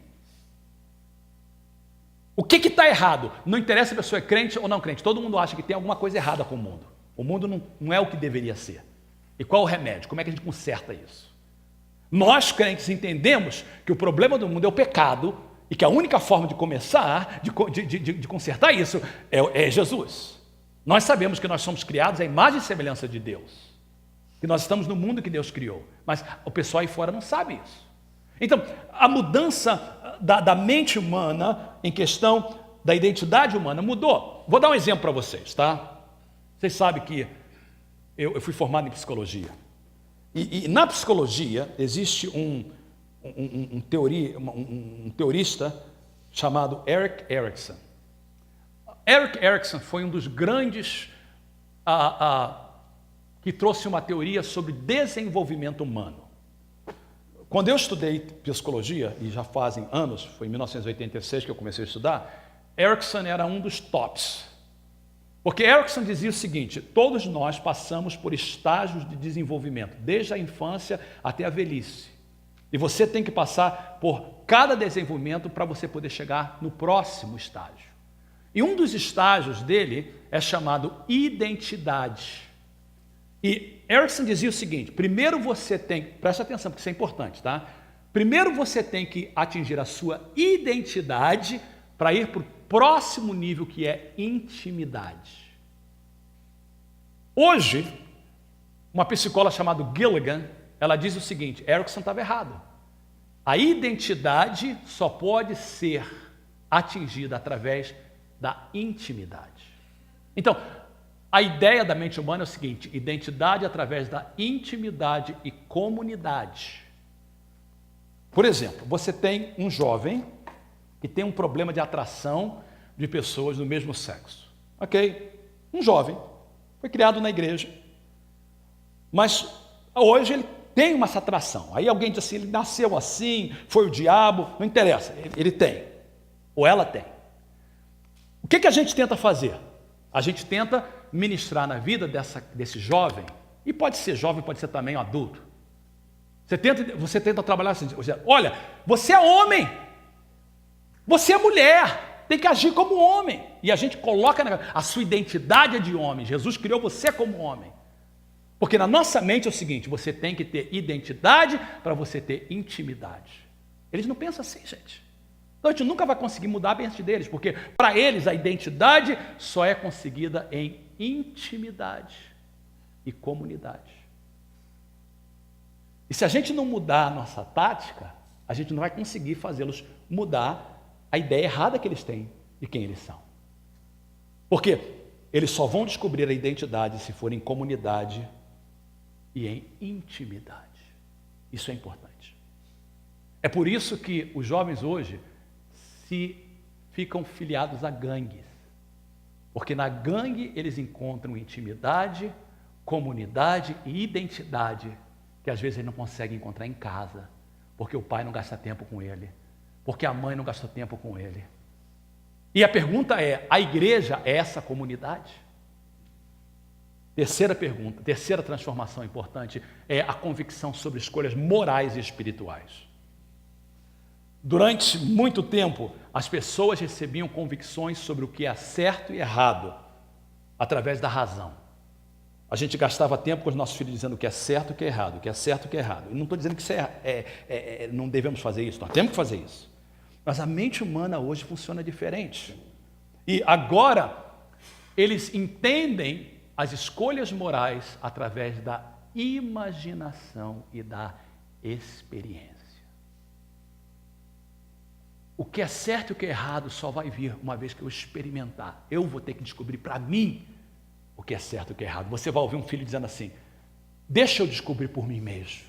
O que está errado? Não interessa se a pessoa é crente ou não crente. Todo mundo acha que tem alguma coisa errada com o mundo. O mundo não é o que deveria ser. E qual o remédio? Como é que a gente conserta isso? Nós, crentes, entendemos que o problema do mundo é o pecado e que a única forma de começar, de consertar isso, é Jesus. Nós sabemos que nós somos criados à imagem e semelhança de Deus. Que nós estamos no mundo que Deus criou. Mas o pessoal aí fora não sabe isso. Então, a mudança da mente humana em questão da identidade humana mudou. Vou dar um exemplo para vocês, tá? Vocês sabem que eu fui formado em psicologia. E na psicologia existe um teorista chamado Erik Erikson. Erik Erikson foi um dos grandes que trouxe uma teoria sobre desenvolvimento humano. Quando eu estudei psicologia, e já fazem anos, foi em 1986 que eu comecei a estudar, Erikson era um dos tops. Porque Erikson dizia o seguinte: todos nós passamos por estágios de desenvolvimento, desde a infância até a velhice. E você tem que passar por cada desenvolvimento para você poder chegar no próximo estágio. E um dos estágios dele é chamado identidade. E Erikson dizia o seguinte: primeiro você tem, presta atenção porque isso é importante, tá? Primeiro você tem que atingir a sua identidade para ir para o próximo nível, que é intimidade. Hoje, uma psicóloga chamada Gilligan, ela diz o seguinte: Erikson estava errado. A identidade só pode ser atingida através da intimidade. Então, a ideia da mente humana é o seguinte: identidade através da intimidade e comunidade. Por exemplo, você tem um jovem que tem um problema de atração de pessoas do mesmo sexo. Ok? Um jovem, foi criado na igreja, mas hoje ele tem essa atração. Aí alguém diz assim: ele nasceu assim, foi o diabo, não interessa, ele tem, ou ela tem. O que a gente tenta fazer? A gente tenta ministrar na vida desse jovem, e pode ser jovem, pode ser também um adulto. Você tenta trabalhar assim: olha, você é homem, você é mulher, tem que agir como homem. E a gente coloca a sua identidade é de homem. Jesus criou você como homem. Porque na nossa mente é o seguinte: você tem que ter identidade para você ter intimidade. Eles não pensam assim, gente. Então a gente nunca vai conseguir mudar a mente deles, porque para eles a identidade só é conseguida em intimidade e comunidade. E se a gente não mudar a nossa tática, a gente não vai conseguir fazê-los mudar a ideia errada que eles têm de quem eles são. Porque eles só vão descobrir a identidade se forem em comunidade e em intimidade. Isso é importante. É por isso que os jovens hoje ficam filiados a gangues. Porque na gangue eles encontram intimidade, comunidade e identidade que às vezes eles não conseguem encontrar em casa, porque o pai não gasta tempo com ele, porque a mãe não gasta tempo com ele. E a pergunta é: a igreja é essa comunidade? Terceira pergunta, terceira transformação importante é a convicção sobre escolhas morais e espirituais. Durante muito tempo, as pessoas recebiam convicções sobre o que é certo e errado através da razão. A gente gastava tempo com os nossos filhos dizendo o que é certo e o que é errado, o que é certo e o que é errado. E não estou dizendo que isso não devemos fazer isso, nós temos que fazer isso. Mas a mente humana hoje funciona diferente. E agora, eles entendem as escolhas morais através da imaginação e da experiência. O que é certo e o que é errado só vai vir uma vez que eu experimentar. Eu vou ter que descobrir para mim o que é certo e o que é errado. Você vai ouvir um filho dizendo assim: deixa eu descobrir por mim mesmo.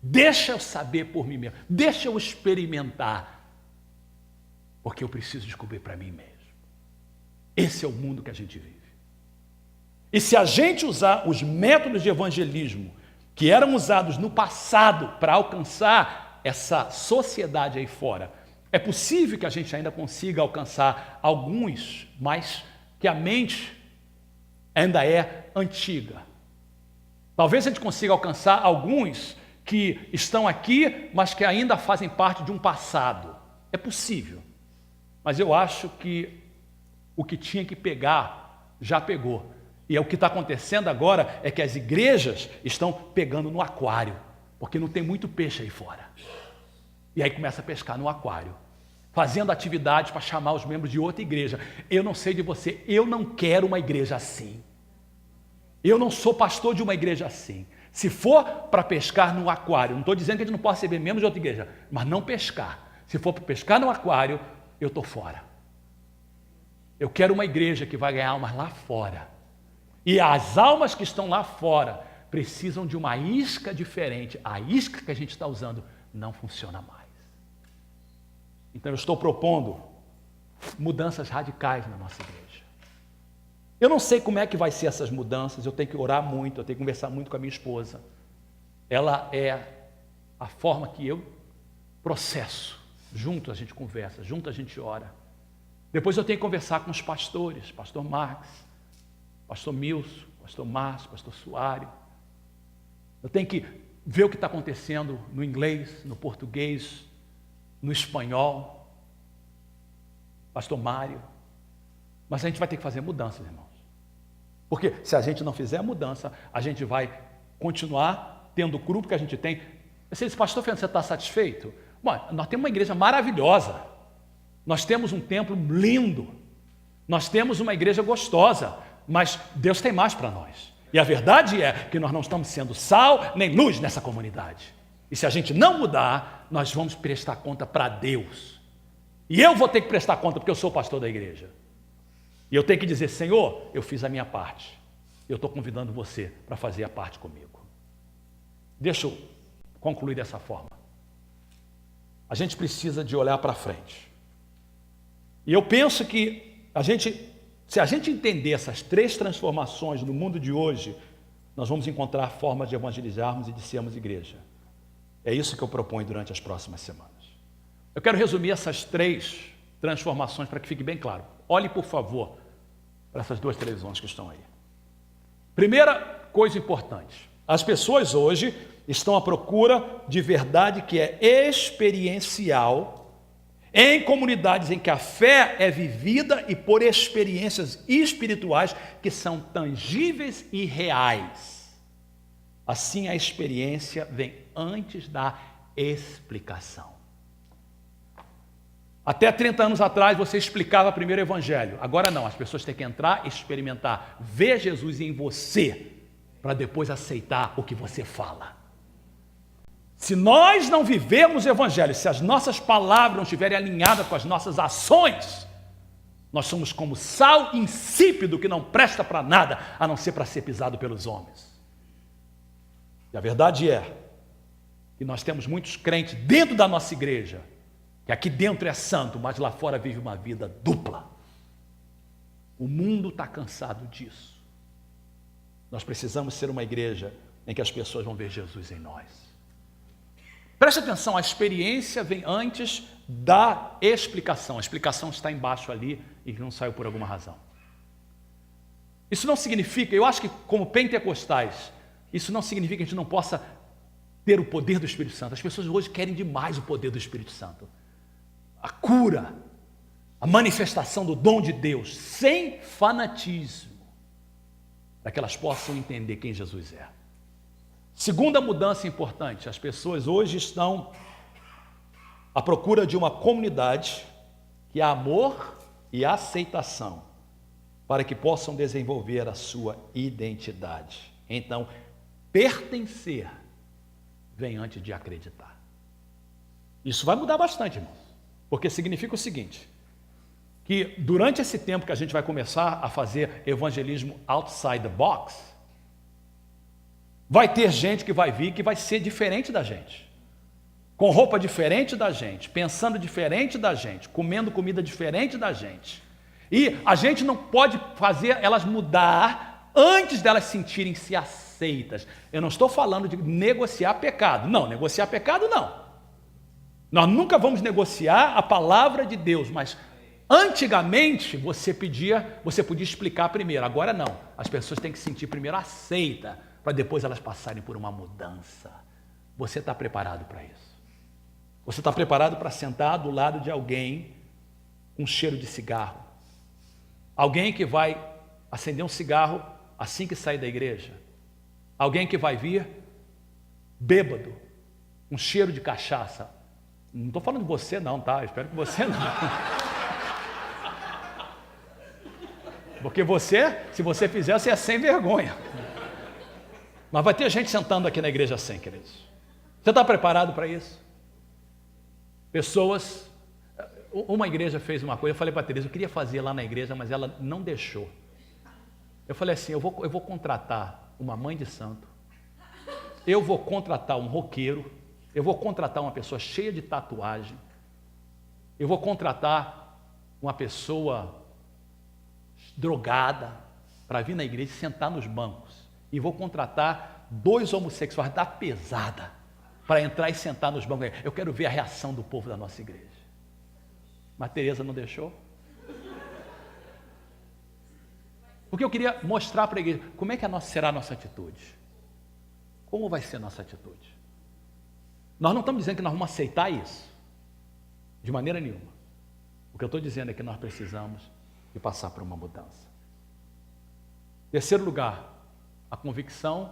Deixa eu saber por mim mesmo. Deixa eu experimentar. Porque eu preciso descobrir para mim mesmo. Esse é o mundo que a gente vive. E se a gente usar os métodos de evangelismo que eram usados no passado para alcançar essa sociedade aí fora, é possível que a gente ainda consiga alcançar alguns, mas que a mente ainda é antiga. Talvez a gente consiga alcançar alguns que estão aqui, mas que ainda fazem parte de um passado. É possível. Mas eu acho que o que tinha que pegar, já pegou. E o que está acontecendo agora é que as igrejas estão pegando no aquário, porque não tem muito peixe aí fora. E aí começa a pescar no aquário, fazendo atividades para chamar os membros de outra igreja. Eu não sei de você, eu não quero uma igreja assim. Eu não sou pastor de uma igreja assim. Se for para pescar no aquário, não estou dizendo que a gente não possa ser membro de outra igreja, mas não pescar. Se for para pescar no aquário, eu estou fora. Eu quero uma igreja que vai ganhar almas lá fora. E as almas que estão lá fora precisam de uma isca diferente. A isca que a gente está usando não funciona mais. Então eu estou propondo mudanças radicais na nossa igreja. Eu não sei como é que vai ser essas mudanças, eu tenho que orar muito, eu tenho que conversar muito com a minha esposa. Ela é a forma que eu processo. Junto a gente conversa, junto a gente ora. Depois eu tenho que conversar com os pastores, pastor Marcos, pastor Milson, pastor Márcio, pastor Suário. Eu tenho que ver o que está acontecendo no inglês, no português, no espanhol. Pastor Mário. Mas a gente vai ter que fazer mudanças, irmãos. Porque se a gente não fizer a mudança, a gente vai continuar tendo o grupo que a gente tem. Você diz, pastor Fernando, você está satisfeito? Bom, nós temos uma igreja maravilhosa. Nós temos um templo lindo. Nós temos uma igreja gostosa. Mas Deus tem mais para nós. E a verdade é que nós não estamos sendo sal nem luz nessa comunidade. E se a gente não mudar, nós vamos prestar conta para Deus. E eu vou ter que prestar conta porque eu sou o pastor da igreja. E eu tenho que dizer, Senhor, eu fiz a minha parte. Eu estou convidando você para fazer a parte comigo. Deixa eu concluir dessa forma. A gente precisa de olhar para frente. E eu penso que se a gente entender essas 3 transformações no mundo de hoje, nós vamos encontrar formas de evangelizarmos e de sermos igreja. É isso que eu proponho durante as próximas semanas. Eu quero resumir essas 3 transformações para que fique bem claro. Olhe, por favor, para essas 2 televisões que estão aí. Primeira coisa importante. As pessoas hoje estão à procura de verdade que é experiencial em comunidades em que a fé é vivida e por experiências espirituais que são tangíveis e reais. Assim, a experiência vem antes da explicação. Até 30 anos atrás você explicava primeiro o evangelho. Agora não, as pessoas têm que entrar, experimentar, ver Jesus em você, para depois aceitar o que você fala. Se nós não vivermos o evangelho, se as nossas palavras não estiverem alinhadas com as nossas ações, nós somos como sal insípido que não presta para nada, a não ser para ser pisado pelos homens. E a verdade é que nós temos muitos crentes dentro da nossa igreja, que aqui dentro é santo, mas lá fora vive uma vida dupla. O mundo está cansado disso. Nós precisamos ser uma igreja em que as pessoas vão ver Jesus em nós. Preste atenção, a experiência vem antes da explicação. A explicação está embaixo ali e não saiu por alguma razão. Isso não significa, eu acho que como pentecostais, isso não significa que a gente não possa ter o poder do Espírito Santo. As pessoas hoje querem demais o poder do Espírito Santo. A cura, a manifestação do dom de Deus, sem fanatismo, para que elas possam entender quem Jesus é. Segunda mudança importante, as pessoas hoje estão à procura de uma comunidade que há amor e aceitação, para que possam desenvolver a sua identidade. Então, pertencer vem antes de acreditar. Isso vai mudar bastante, irmãos, porque significa o seguinte, que durante esse tempo que a gente vai começar a fazer evangelismo outside the box, vai ter gente que vai vir que vai ser diferente da gente, com roupa diferente da gente, pensando diferente da gente, comendo comida diferente da gente. E a gente não pode fazer elas mudar antes delas sentirem-se aceitas. Eu não estou falando de negociar pecado. Não, negociar pecado não. Nós nunca vamos negociar a palavra de Deus, mas antigamente você podia explicar primeiro, agora não. As pessoas têm que se sentir primeiro aceita para depois elas passarem por uma mudança. Você está preparado para isso? Você está preparado para sentar do lado de alguém com cheiro de cigarro? Alguém que vai acender um cigarro assim que sair da igreja? Alguém que vai vir bêbado, com cheiro de cachaça? Não estou falando de você não, tá? Espero que você não. Porque você, se você fizer, você é sem vergonha. Mas vai ter gente sentando aqui na igreja assim, queridos. Você está preparado para isso? Pessoas... Uma igreja fez uma coisa, eu falei para a Teresa, eu queria fazer lá na igreja, mas ela não deixou. Eu falei assim, eu vou contratar uma mãe de santo, eu vou contratar um roqueiro, eu vou contratar uma pessoa cheia de tatuagem, eu vou contratar uma pessoa drogada para vir na igreja e sentar nos bancos. E vou contratar 2 homossexuais da pesada para entrar e sentar nos bancos. Eu quero ver a reação do povo da nossa igreja. Mas a Teresa não deixou. Porque eu queria mostrar para a igreja como é que será a nossa atitude. Como vai ser a nossa atitude? Nós não estamos dizendo que nós vamos aceitar isso. De maneira nenhuma. O que eu estou dizendo é que nós precisamos de passar por uma mudança. Terceiro lugar, a convicção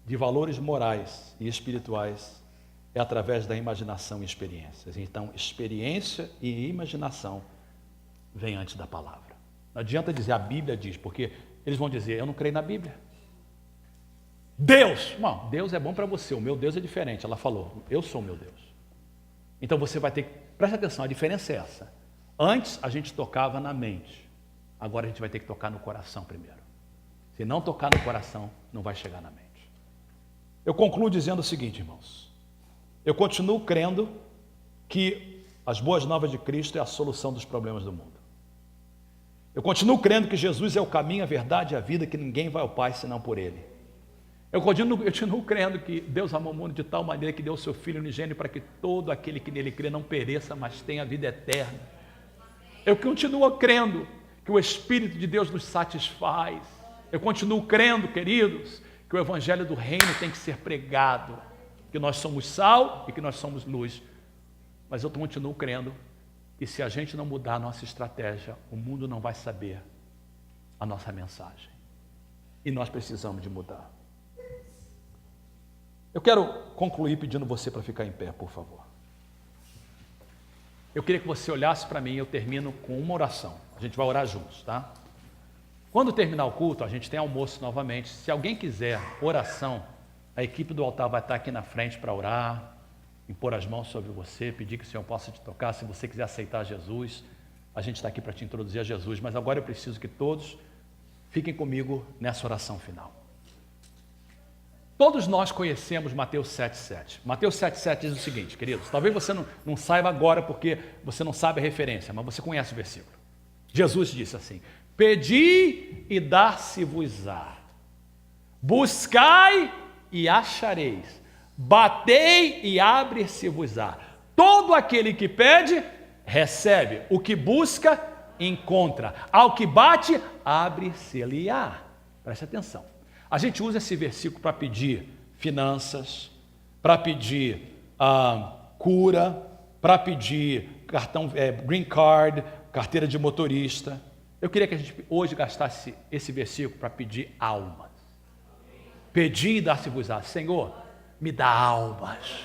de valores morais e espirituais é através da imaginação e experiências. Então, experiência e imaginação vêm antes da palavra. Não adianta dizer a Bíblia diz, porque eles vão dizer, eu não creio na Bíblia. Deus! Não, Deus é bom para você, o meu Deus é diferente. Ela falou, eu sou o meu Deus. Então você vai ter que, presta atenção, a diferença é essa. Antes a gente tocava na mente, agora a gente vai ter que tocar no coração primeiro. Se não tocar no coração, não vai chegar na mente. Eu concluo dizendo o seguinte, irmãos. Eu continuo crendo que as boas novas de Cristo é a solução dos problemas do mundo. Eu continuo crendo que Jesus é o caminho, a verdade e a vida, que ninguém vai ao Pai senão por Ele. Eu continuo crendo que Deus amou o mundo de tal maneira que deu o seu Filho unigênito para que todo aquele que nele crê não pereça, mas tenha a vida eterna. Eu continuo crendo que o Espírito de Deus nos satisfaz. Eu continuo crendo, queridos, que o Evangelho do Reino tem que ser pregado, que nós somos sal e que nós somos luz. Mas eu continuo crendo que se a gente não mudar a nossa estratégia, o mundo não vai saber a nossa mensagem. E nós precisamos de mudar. Eu quero concluir pedindo você para ficar em pé, por favor. Eu queria que você olhasse para mim e eu termino com uma oração. A gente vai orar juntos, tá? Quando terminar o culto, a gente tem almoço novamente. Se alguém quiser oração, a equipe do altar vai estar aqui na frente para orar, impor as mãos sobre você, pedir que o Senhor possa te tocar. Se você quiser aceitar Jesus, a gente está aqui para te introduzir a Jesus. Mas agora eu preciso que todos fiquem comigo nessa oração final. Todos nós conhecemos Mateus 7,7. Mateus 7,7 diz o seguinte, queridos, talvez você não saiba agora porque você não sabe a referência, mas você conhece o versículo. Jesus disse assim, pedi e dar-se-vos-á, buscai e achareis, batei e abre-se-vos-á. Todo aquele que pede, recebe. O que busca, encontra. Ao que bate, abre-se-lhe-á. Preste atenção. A gente usa esse versículo para pedir finanças, para pedir cura, para pedir cartão, green card, carteira de motorista. Eu queria que a gente hoje gastasse esse versículo para pedir almas. Pedi e dar-se-vos-á. Senhor, me dá almas.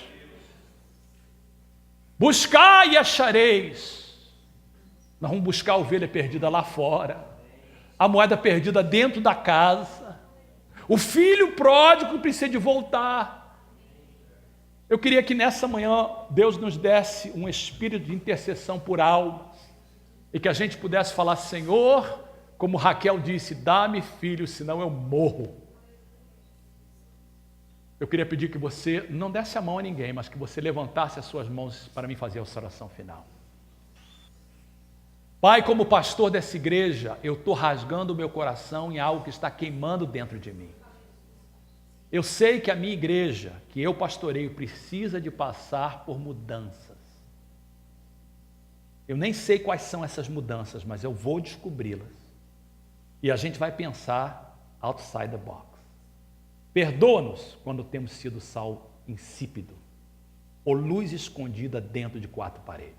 Buscai e achareis. Nós vamos buscar a ovelha perdida lá fora, a moeda perdida dentro da casa, o filho pródigo que precisa de voltar. Eu queria que nessa manhã Deus nos desse um espírito de intercessão por almas e que a gente pudesse falar, Senhor, como Raquel disse, dá-me filho, senão eu morro. Eu queria pedir que você não desse a mão a ninguém, mas que você levantasse as suas mãos para mim fazer essa oração final. Pai, como pastor dessa igreja, eu estou rasgando o meu coração em algo que está queimando dentro de mim. Eu sei que a minha igreja, que eu pastoreio, precisa de passar por mudanças. Eu nem sei quais são essas mudanças, mas eu vou descobri-las. E a gente vai pensar outside the box. Perdoa-nos quando temos sido sal insípido ou luz escondida dentro de 4 paredes.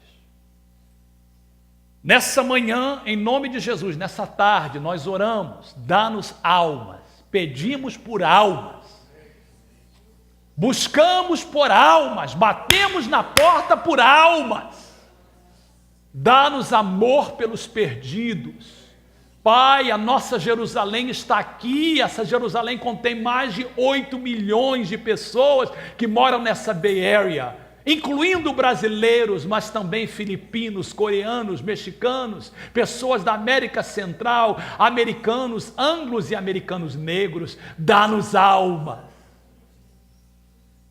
Nessa manhã, em nome de Jesus, nessa tarde, nós oramos, dá-nos almas, pedimos por almas, buscamos por almas, batemos na porta por almas, dá-nos amor pelos perdidos. Pai, a nossa Jerusalém está aqui, essa Jerusalém contém mais de 8 milhões de pessoas que moram nessa Bay Area, incluindo brasileiros, mas também filipinos, coreanos, mexicanos, pessoas da América Central, americanos, anglos e americanos negros. Dá-nos almas.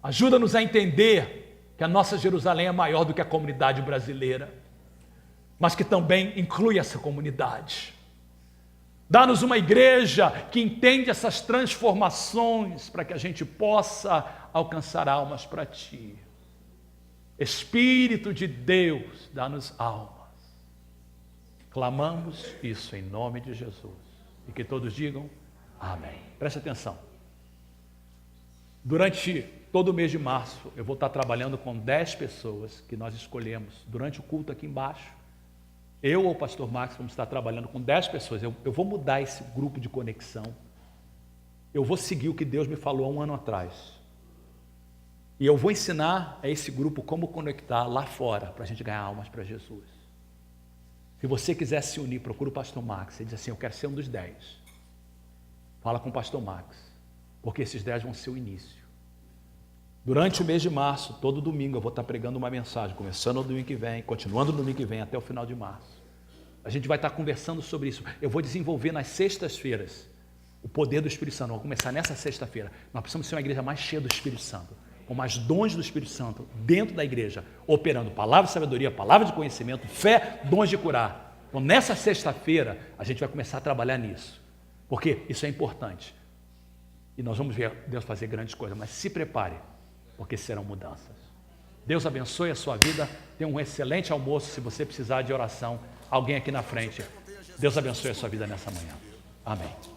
Ajuda-nos a entender que a nossa Jerusalém é maior do que a comunidade brasileira, mas que também inclui essa comunidade. Dá-nos uma igreja que entende essas transformações para que a gente possa alcançar almas para Ti. Espírito de Deus, dá-nos almas. Clamamos isso em nome de Jesus. E que todos digam amém. Preste atenção. Durante todo o mês de março, eu vou estar trabalhando com 10 pessoas que nós escolhemos durante o culto aqui embaixo. Eu ou o pastor Max vamos estar trabalhando com 10 pessoas. Eu vou mudar esse grupo de conexão. Eu vou seguir o que Deus me falou há um ano atrás. E eu vou ensinar a esse grupo como conectar lá fora para a gente ganhar almas para Jesus. Se você quiser se unir, procura o pastor Max. Ele diz assim, eu quero ser um dos 10. Fala com o pastor Max, porque esses 10 vão ser o início. Durante o mês de março, todo domingo, eu vou estar pregando uma mensagem, começando no domingo que vem, continuando no domingo que vem, até o final de março. A gente vai estar conversando sobre isso. Eu vou desenvolver nas sextas-feiras o poder do Espírito Santo. Vamos começar nessa sexta-feira. Nós precisamos ser uma igreja mais cheia do Espírito Santo, com mais dons do Espírito Santo dentro da igreja, operando palavra de sabedoria, palavra de conhecimento, fé, dons de curar. Então, nessa sexta-feira, a gente vai começar a trabalhar nisso, porque isso é importante. E nós vamos ver Deus fazer grandes coisas, mas se prepare, porque serão mudanças. Deus abençoe a sua vida. Tenha um excelente almoço. Se você precisar de oração, alguém aqui na frente. Deus abençoe a sua vida nessa manhã. Amém.